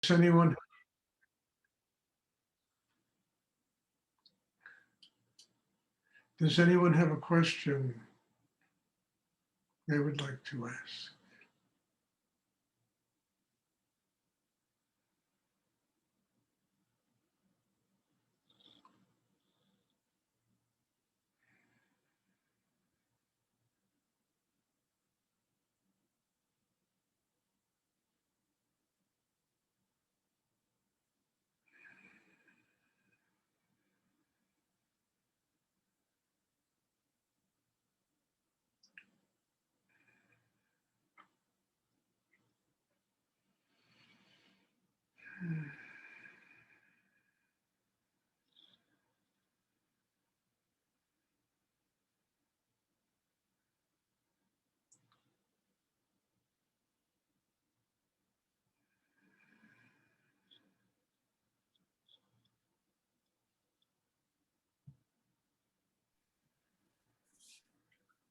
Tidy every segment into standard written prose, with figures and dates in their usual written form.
Does anyone have a question they would like to ask?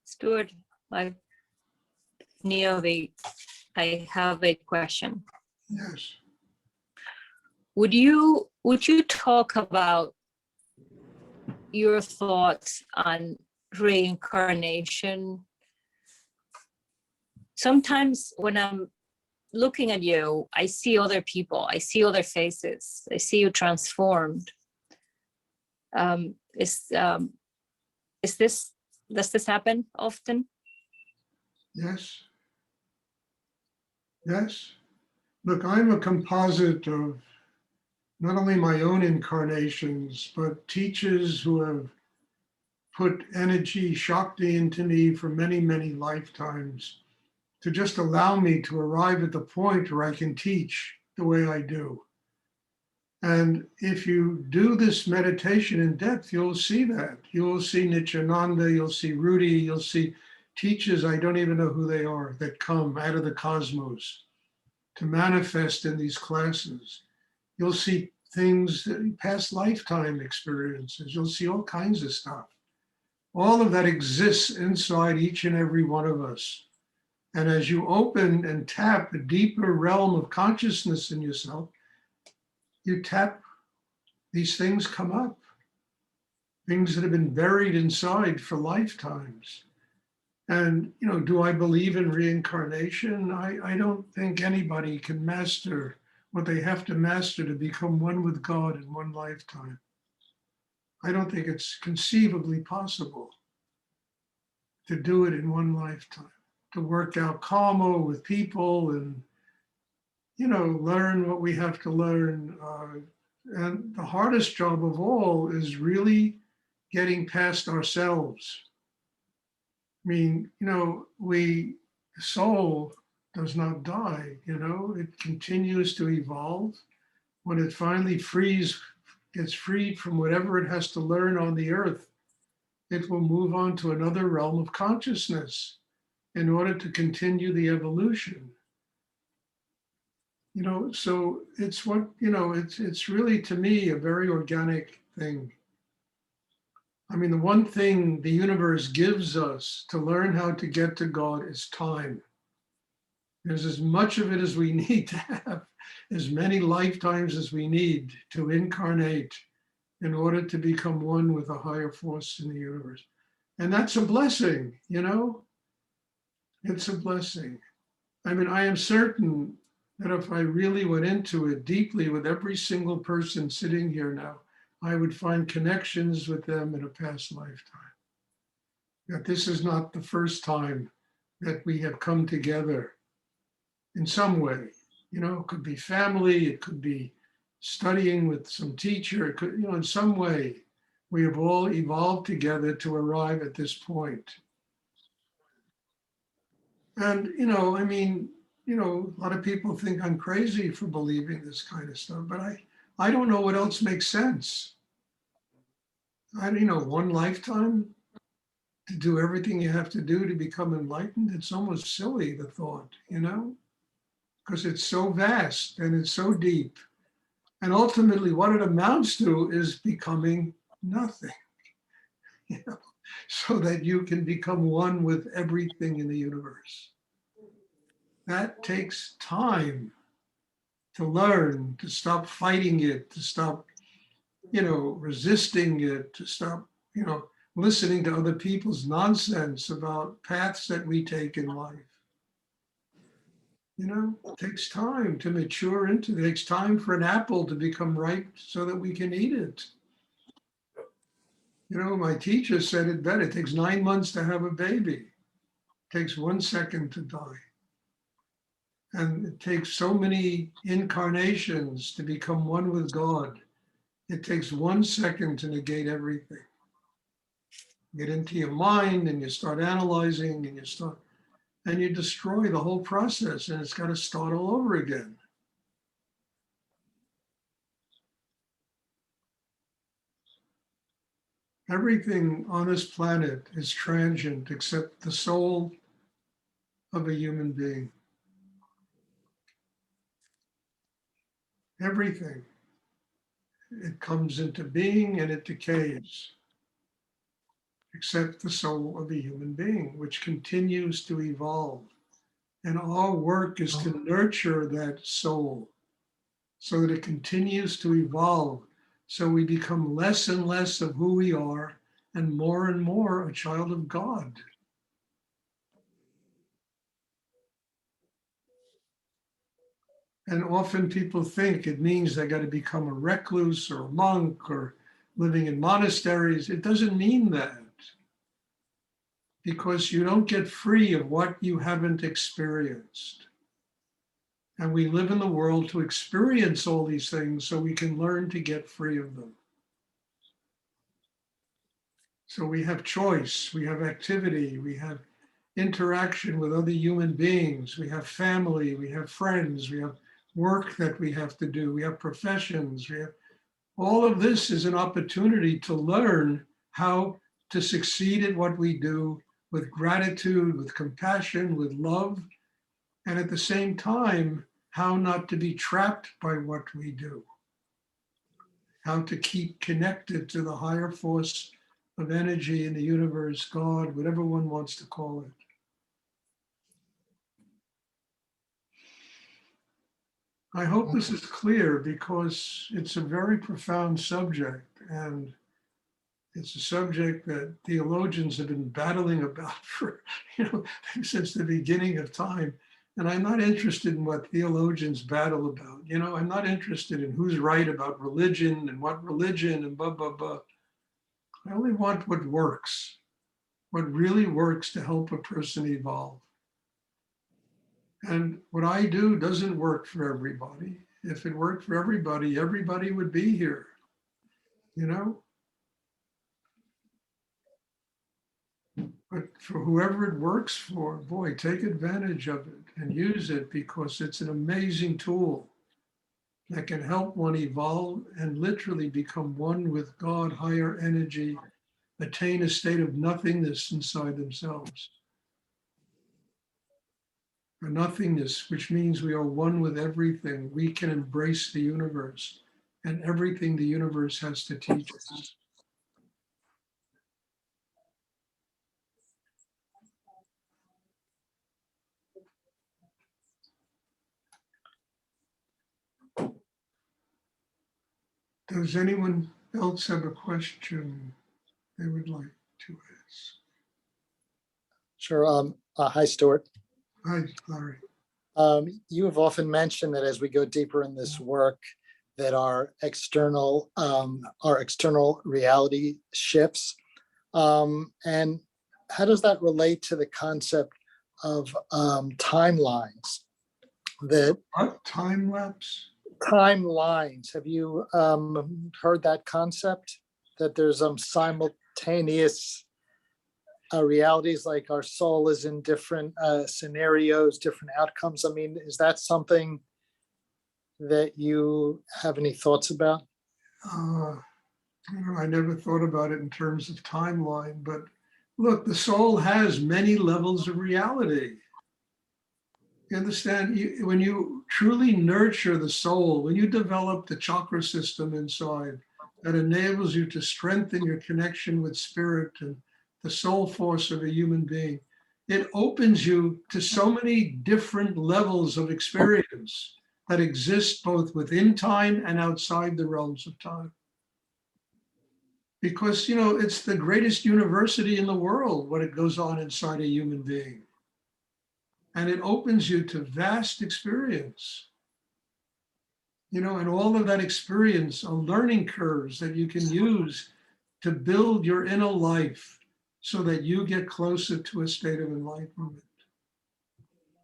Stuart, I have a question. Yes. Would you talk about your thoughts on reincarnation? Sometimes when I'm looking at you, I see other people, I see other faces, I see you transformed. Does this happen often? Yes. Yes. Look, I'm a composite of not only my own incarnations, but teachers who have put energy, Shakti into me for many, many lifetimes to just allow me to arrive at the point where I can teach the way I do. And if you do this meditation in depth, you'll see that. You'll see Nityananda, you'll see Rudy, you'll see teachers, I don't even know who they are, that come out of the cosmos to manifest in these classes. You'll see things, past lifetime experiences. You'll see all kinds of stuff. All of that exists inside each and every one of us. And as you open and tap a deeper realm of consciousness in yourself, you tap, these things come up. Things that have been buried inside for lifetimes. And, do I believe in reincarnation? I don't think anybody can master what they have to master to become one with God in one lifetime. I don't think it's conceivably possible to do it in one lifetime, to work out karma with people and, learn what we have to learn. And the hardest job of all is really getting past ourselves. I mean, the soul does not die, it continues to evolve. When it finally gets freed from whatever it has to learn on the earth, it will move on to another realm of consciousness in order to continue the evolution. So it's it's really, to me, a very organic thing. I mean, the one thing the universe gives us to learn how to get to God is time. There's as much of it as we need to have, as many lifetimes as we need to incarnate in order to become one with a higher force in the universe. And that's a blessing, It's a blessing. I mean, I am certain that if I really went into it deeply with every single person sitting here now, I would find connections with them in a past lifetime. That this is not the first time that we have come together in some way. It could be family, it could be studying with some teacher, it could, in some way, we have all evolved together to arrive at this point. And, I mean, a lot of people think I'm crazy for believing this kind of stuff, but I don't know what else makes sense. One lifetime to do everything you have to do to become enlightened, it's almost silly, the thought, because it's so vast and it's so deep. And ultimately what it amounts to is becoming nothing, so that you can become one with everything in the universe. That takes time to learn, to stop fighting it, to stop, resisting it, to stop, listening to other people's nonsense about paths that we take in life. It takes time to mature into it. It takes time for an apple to become ripe so that we can eat it. My teacher said it better. It takes 9 months to have a baby. It takes 1 second to die. And it takes so many incarnations to become one with God. It takes 1 second to negate everything. Get into your mind and you start analyzing and you destroy the whole process, and it's got to start all over again. Everything on this planet is transient except the soul of a human being. Everything. It comes into being and it decays, except the soul of a human being, which continues to evolve. And our work is to nurture that soul so that it continues to evolve, so we become less and less of who we are and more a child of God. And often people think it means they got to become a recluse or a monk or living in monasteries. It doesn't mean that, because you don't get free of what you haven't experienced. And we live in the world to experience all these things so we can learn to get free of them. So we have choice, we have activity, we have interaction with other human beings, we have family, we have friends, we have work that we have to do, we have professions, all of this is an opportunity to learn how to succeed at what we do with gratitude, with compassion, with love, and at the same time, how not to be trapped by what we do, how to keep connected to the higher force of energy in the universe, God, whatever one wants to call it. I hope this is clear, because it's a very profound subject, and it's a subject that theologians have been battling about for, since the beginning of time. And I'm not interested in what theologians battle about. I'm not interested in who's right about religion and what religion and blah, blah, blah. I only want what works, what really works to help a person evolve. And what I do doesn't work for everybody. If it worked for everybody, everybody would be here, But for whoever it works for, boy, take advantage of it and use it, because it's an amazing tool that can help one evolve and literally become one with God, higher energy, attain a state of nothingness inside themselves. A nothingness, which means we are one with everything. We can embrace the universe and everything the universe has to teach us. Does anyone else have a question they would like to ask? Sure. Hi, Stuart. Hi, Larry. You have often mentioned that as we go deeper in this work, that our external reality shifts. And how does that relate to the concept of timelines? That What? Time lapse? timelines. Have you heard that concept? That there's simultaneous realities, like our soul is in different scenarios, different outcomes. I mean, is that something that you have any thoughts about? I never thought about it in terms of timeline, but look, the soul has many levels of reality. You understand? When you truly nurture the soul, when you develop the chakra system inside that enables you to strengthen your connection with spirit and the soul force of a human being, it opens you to so many different levels of experience that exist both within time and outside the realms of time. Because, it's the greatest university in the world when it goes on inside a human being. And it opens you to vast experience. And all of that experience are learning curves that you can use to build your inner life so that you get closer to a state of enlightenment.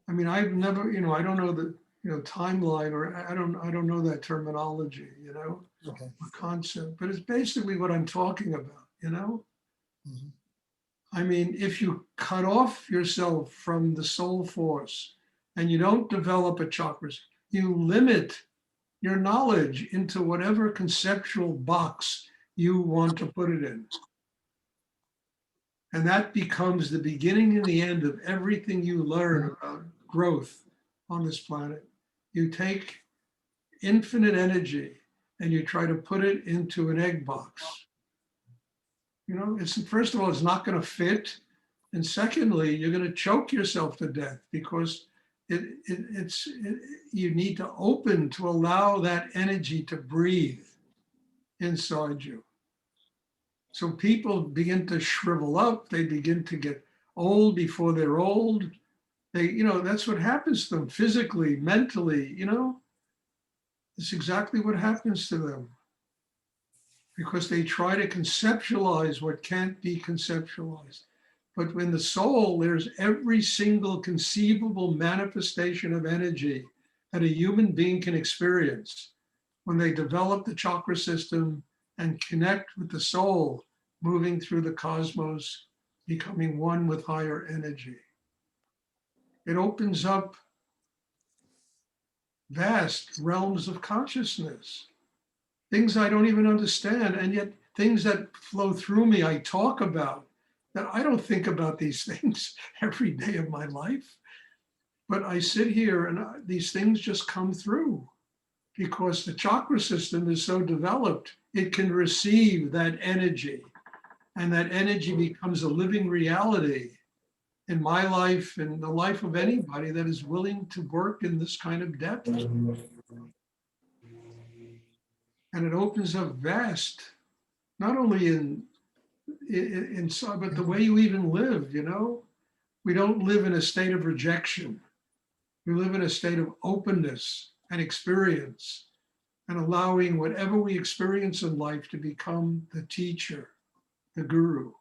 I mean, I've never, I don't know the, timeline, or I don't know that terminology, Okay. or concept, but it's basically what I'm talking about, Mhm. I mean, if you cut off yourself from the soul force and you don't develop a chakras, you limit your knowledge into whatever conceptual box you want to put it in. And that becomes the beginning and the end of everything you learn about growth on this planet. You take infinite energy and you try to put it into an egg box. It's, first of all, it's not going to fit. And secondly, you're going to choke yourself to death because you need to open to allow that energy to breathe inside you. So people begin to shrivel up. They begin to get old before they're old. That's what happens to them physically, mentally, It's exactly what happens to them because they try to conceptualize what can't be conceptualized. But when the soul, there's every single conceivable manifestation of energy that a human being can experience when they develop the chakra system and connect with the soul, moving through the cosmos, becoming one with higher energy. It opens up vast realms of consciousness, things I don't even understand, and yet things that flow through me, I talk about, that I don't think about these things every day of my life. But I sit here and these things just come through because the chakra system is so developed, it can receive that energy, and that energy becomes a living reality in my life and the life of anybody that is willing to work in this kind of depth. And it opens up vast, not only inside, but the way you even live, We don't live in a state of rejection. We live in a state of openness and experience and allowing whatever we experience in life to become the teacher, the guru.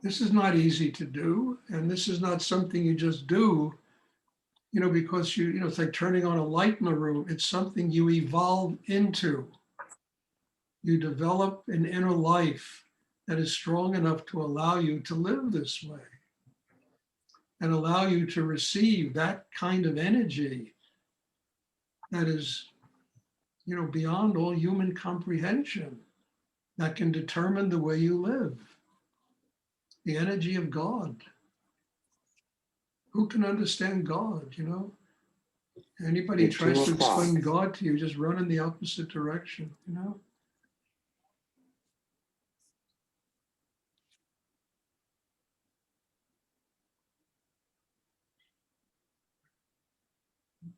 This is not easy to do, and this is not something you just do, because it's like turning on a light in a room. It's something you evolve into. You develop an inner life that is strong enough to allow you to live this way and allow you to receive that kind of energy that is, beyond all human comprehension, that can determine the way you live. The energy of God. Who can understand God, Anybody At tries 2 to o'clock. explain God to you, just run in the opposite direction,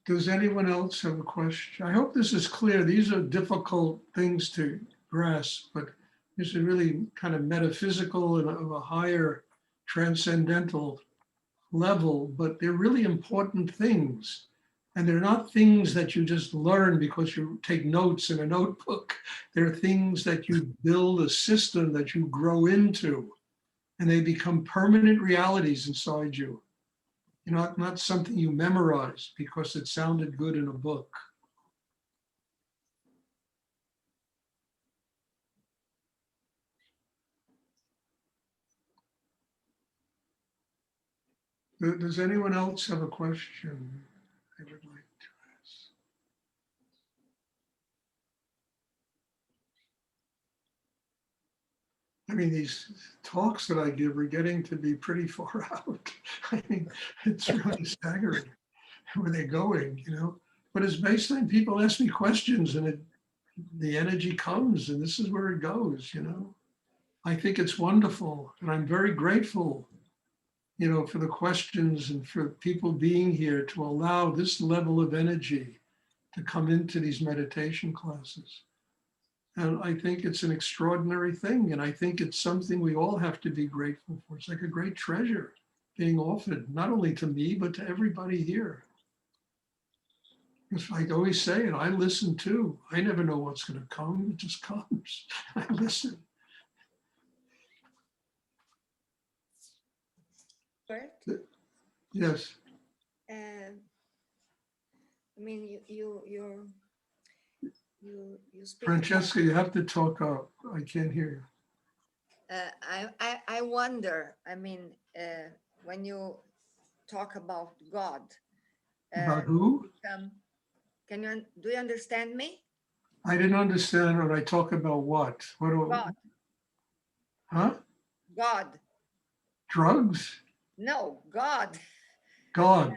Does anyone else have a question? I hope this is clear. These are difficult things to grasp, but this is really kind of metaphysical and of a higher transcendental level, but they're really important things. And they're not things that you just learn because you take notes in a notebook. They're things that you build a system that you grow into, and they become permanent realities inside you. Not something you memorize because it sounded good in a book. Does anyone else have a question they would like to ask? I mean, these talks that I give are getting to be pretty far out. I mean, it's really staggering where they're going, But it's based on people ask me questions and the energy comes and this is where it goes, I think it's wonderful, and I'm very grateful, for the questions and for people being here to allow this level of energy to come into these meditation classes. And I think it's an extraordinary thing. And I think it's something we all have to be grateful for. It's like a great treasure being offered, not only to me, but to everybody here. Because I always say it, I listen too. I never know what's going to come. It just comes. I listen. Bert, Yes. I mean, you speak. Francesca, you have to talk up. I can't hear you. I wonder. I mean, when you talk about God, About who? do you understand me? I didn't understand when I talk about what? God, Huh? God. Drugs? No, God. God.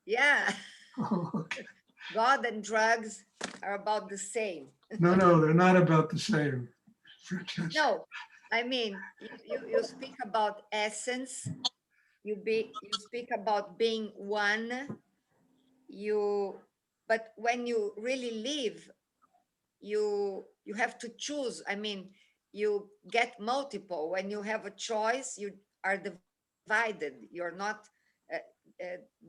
Yeah, Oh, okay. God and drugs are about the same. No, they're not about the same. Francesca. No, I mean, you speak about essence. You speak about being one. But when you really live, you have to choose. I mean, you get multiple. When you have a choice, you are divided. You're not.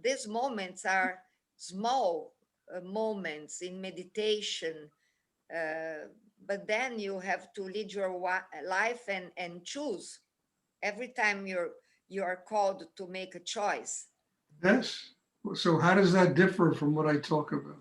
These moments are small moments in meditation, but then you have to lead your life and choose. Every time you are called to make a choice. Yes. So how does that differ from what I talk about?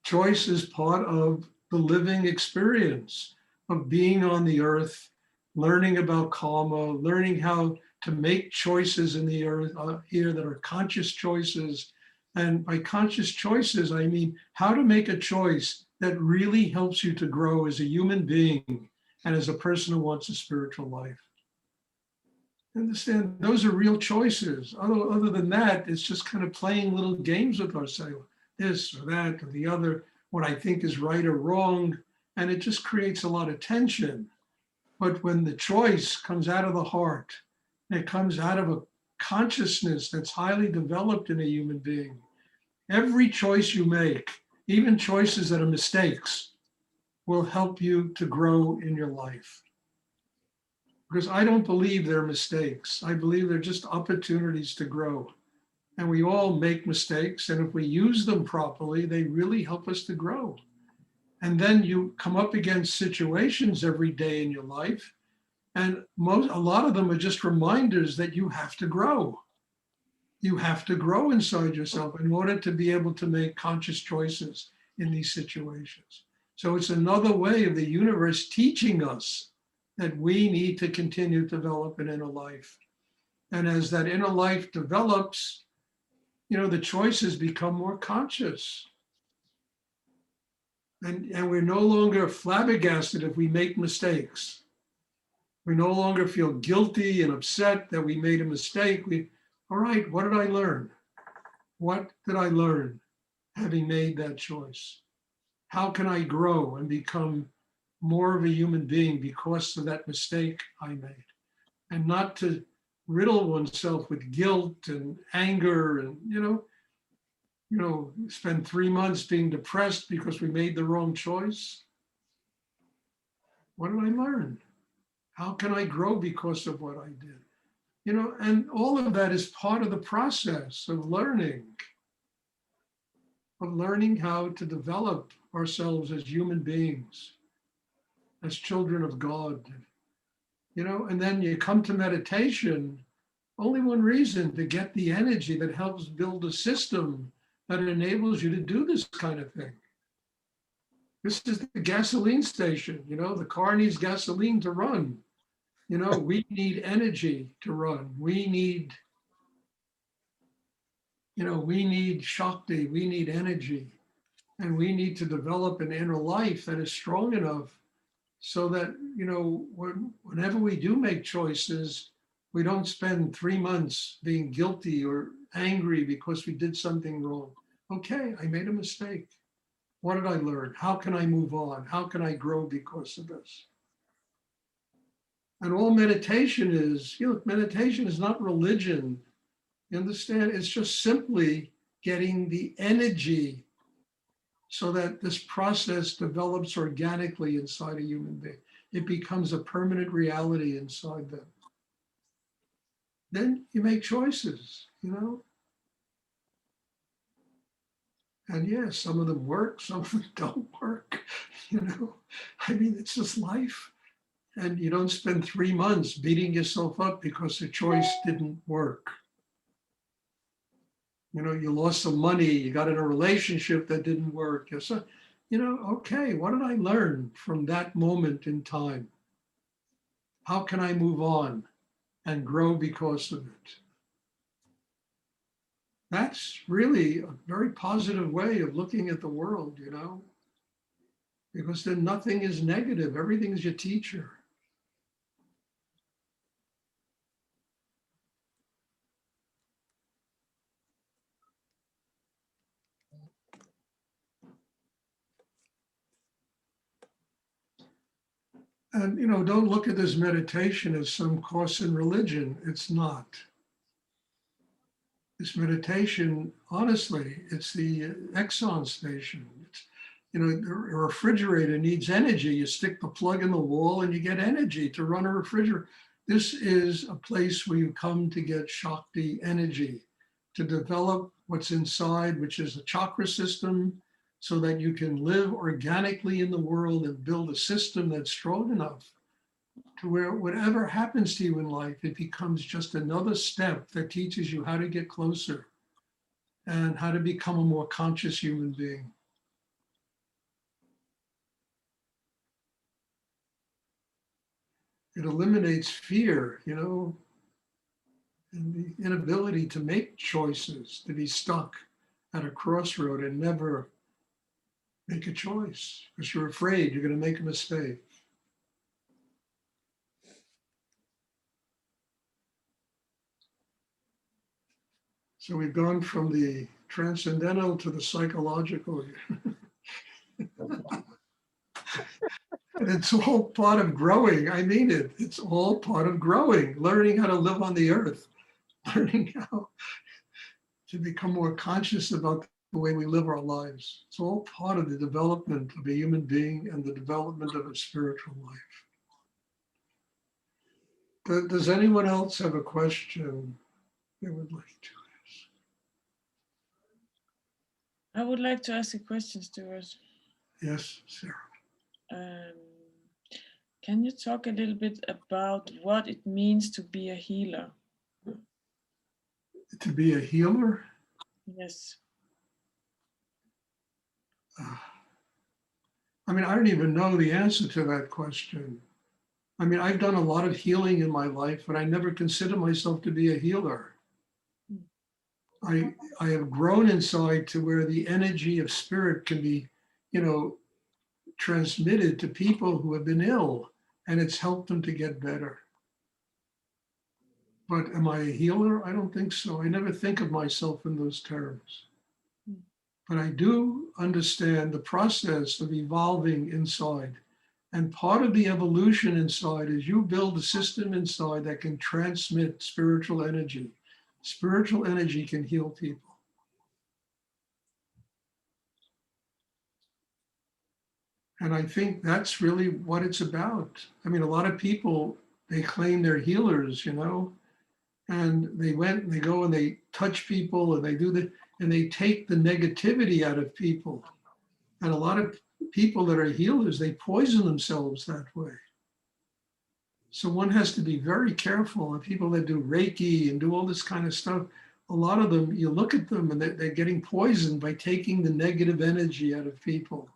Choice is part of the living experience of being on the earth, learning about karma, learning how to make choices in the earth here that are conscious choices. And by conscious choices, I mean how to make a choice that really helps you to grow as a human being and as a person who wants a spiritual life. Understand, those are real choices. Other than that, it's just kind of playing little games with ourselves, this or that or the other, what I think is right or wrong. And it just creates a lot of tension. But when the choice comes out of the heart, and it comes out of a consciousness that's highly developed in a human being, every choice you make, even choices that are mistakes, will help you to grow in your life. Because I don't believe they're mistakes. I believe they're just opportunities to grow. And we all make mistakes. And if we use them properly, they really help us to grow. And then you come up against situations every day in your life. And a lot of them are just reminders that you have to grow. You have to grow inside yourself in order to be able to make conscious choices in these situations. So it's another way of the universe teaching us that we need to continue to develop an inner life. And as that inner life develops, the choices become more conscious. And we're no longer flabbergasted if we make mistakes. We no longer feel guilty and upset that we made a mistake. All right, what did I learn? What did I learn having made that choice? How can I grow and become more of a human being because of that mistake I made? And not to riddle oneself with guilt and anger and, spend 3 months being depressed because we made the wrong choice. What did I learn? How can I grow because of what I did? And all of that is part of the process of learning how to develop ourselves as human beings, as children of God. And then you come to meditation, only one reason: to get the energy that helps build a system that enables you to do this kind of thing. This is the gasoline station. The car needs gasoline to run. We need energy to run. We need Shakti, we need energy. And we need to develop an inner life that is strong enough so that, whenever we do make choices, we don't spend 3 months being guilty or angry because we did something wrong. Okay, I made a mistake. What did I learn? How can I move on? How can I grow because of this? And all meditation is, meditation is not religion. You understand? It's just simply getting the energy so that this process develops organically inside a human being. It becomes a permanent reality inside them. Then you make choices, And yes, some of them work, some of them don't work, I mean, it's just life. And you don't spend 3 months beating yourself up because the choice didn't work. You lost some money, you got in a relationship that didn't work. So, okay, what did I learn from that moment in time? How can I move on and grow because of it? That's really a very positive way of looking at the world, because then nothing is negative, everything is your teacher. And, don't look at this meditation as some course in religion. It's not. This meditation, honestly, it's the Exxon station. It's, a refrigerator needs energy. You stick the plug in the wall and you get energy to run a refrigerator. This is a place where you come to get Shakti energy, to develop what's inside, which is a chakra system, so that you can live organically in the world and build a system that's strong enough to where whatever happens to you in life, it becomes just another step that teaches you how to get closer and how to become a more conscious human being. It eliminates fear, and the inability to make choices, to be stuck at a crossroad and never make a choice because you're afraid you're going to make a mistake. So we've gone from the transcendental to the psychological. And it's all part of growing. I mean it. It's all part of growing, learning how to live on the earth, learning how to become more conscious about the way we live our lives. It's all part of the development of a human being and the development of a spiritual life. Does anyone else have a question they would like to ask? I would like to ask a question, Stuart. Yes, Sarah. Can you talk a little bit about what it means to be a healer? To be a healer? Yes. I mean, I don't even know the answer to that question. I mean, I've done a lot of healing in my life, but I never consider myself to be a healer. I have grown inside to where the energy of spirit can be, transmitted to people who have been ill, and it's helped them to get better. But am I a healer? I don't think so. I never think of myself in those terms. But I do understand the process of evolving inside. And part of the evolution inside is you build a system inside that can transmit spiritual energy. Spiritual energy can heal people. And I think that's really what it's about. I mean, a lot of people, they claim they're healers, and they go and they touch people and they do that, and they take the negativity out of people. And a lot of people that are healers, they poison themselves that way. So one has to be very careful. And people that do Reiki and do all this kind of stuff, a lot of them, you look at them and they're getting poisoned by taking the negative energy out of people.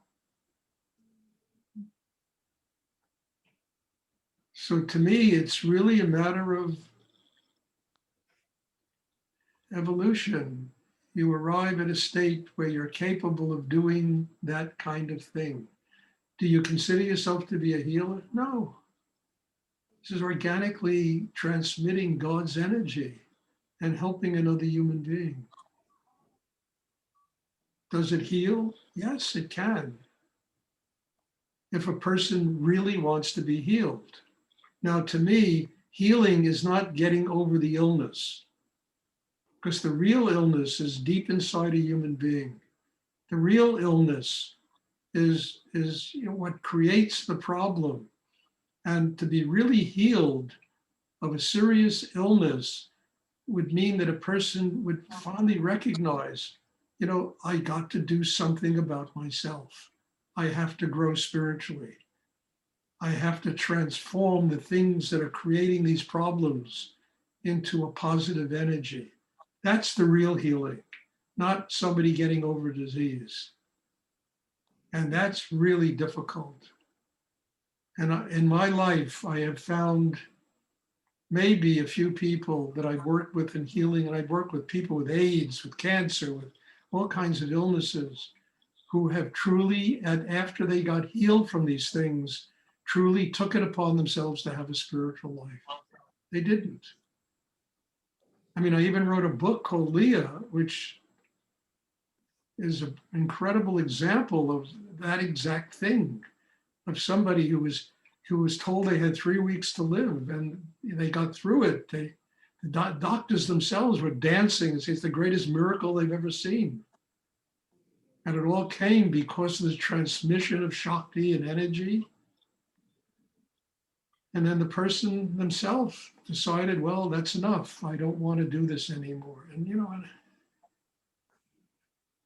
So to me, it's really a matter of evolution. You arrive at a state where you're capable of doing that kind of thing. Do you consider yourself to be a healer? No. This is organically transmitting God's energy and helping another human being. Does it heal? Yes, it can. If a person really wants to be healed. Now, to me, healing is not getting over the illness, because the real illness is deep inside a human being. The real illness is what creates the problem. And to be really healed of a serious illness would mean that a person would finally recognize, I got to do something about myself. I have to grow spiritually. I have to transform the things that are creating these problems into a positive energy. That's the real healing, not somebody getting over disease. And that's really difficult. And in my life, I have found maybe a few people that I've worked with in healing, and I've worked with people with AIDS, with cancer, with all kinds of illnesses, who have truly, and after they got healed from these things, truly took it upon themselves to have a spiritual life. They didn't. I mean, I even wrote a book called Leah, which is an incredible example of that exact thing, of somebody who was told they had 3 weeks to live, and they got through it. The doctors themselves were dancing and say it's the greatest miracle they've ever seen. And it all came because of the transmission of Shakti and energy. And then the person themselves decided, well, that's enough. I don't want to do this anymore. And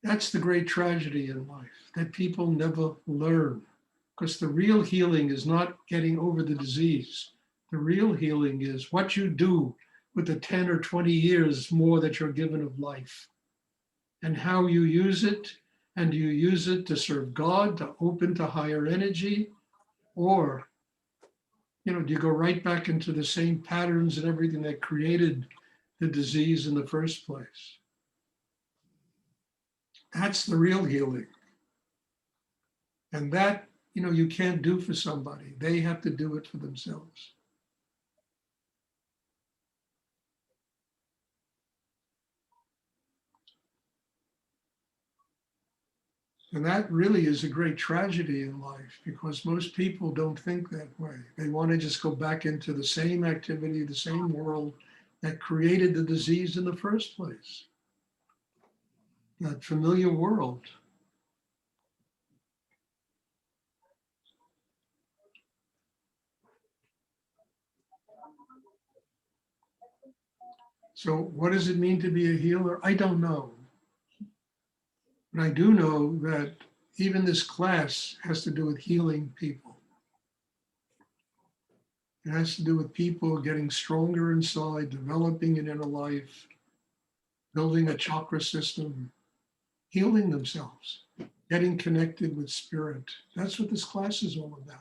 that's the great tragedy in life, that people never learn. Because the real healing is not getting over the disease. The real healing is what you do with the 10 or 20 years more that you're given of life, and how you use it. And do you use it to serve God, to open to higher energy? Or, do you go right back into the same patterns and everything that created the disease in the first place? That's the real healing. And that, you can't do for somebody. They have to do it for themselves. And that really is a great tragedy in life, because most people don't think that way. They want to just go back into the same activity, the same world that created the disease in the first place. That familiar world. So what does it mean to be a healer? I don't know. But I do know that even this class has to do with healing people. It has to do with people getting stronger inside, developing an inner life, building a chakra system, healing themselves, getting connected with spirit. That's what this class is all about.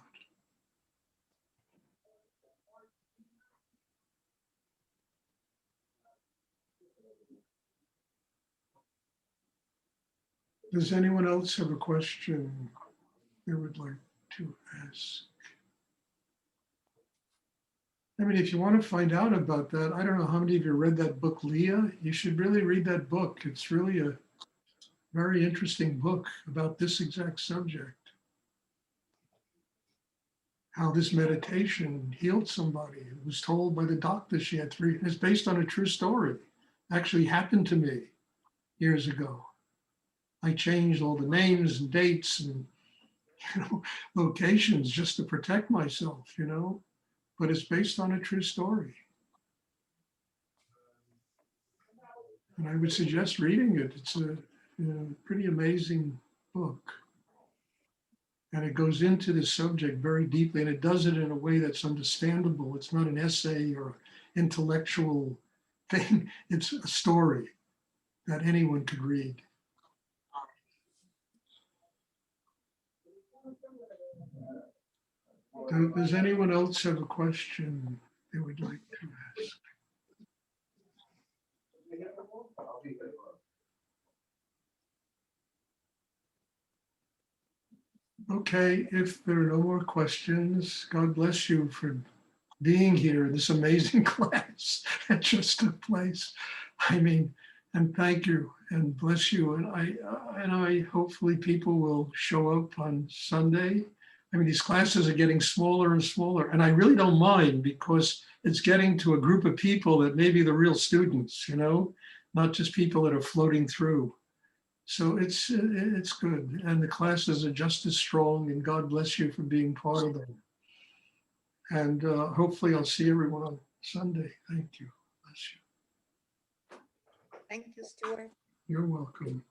Does anyone else have a question they would like to ask? I mean, if you want to find out about that, I don't know how many of you read that book, Leah. You should really read that book. It's really a very interesting book about this exact subject. How this meditation healed somebody who was told by the doctor she had 3. It's based on a true story. Actually happened to me years ago. I changed all the names and dates and locations just to protect myself, but it's based on a true story. And I would suggest reading it. It's a pretty amazing book. And it goes into this subject very deeply, and it does it in a way that's understandable. It's not an essay or intellectual thing. It's a story that anyone could read. Does anyone else have a question they would like to ask? Okay, if there are no more questions, God bless you for being here in this amazing class that just took place. I mean, and thank you and bless you. And I hopefully people will show up on Sunday. I mean, these classes are getting smaller and smaller, and I really don't mind because it's getting to a group of people that may be the real students, you know, not just people that are floating through. So it's good, and the classes are just as strong, and God bless you for being part of them. And hopefully I'll see everyone on Sunday. Thank you. Bless you. Thank you, Stuart. You're welcome.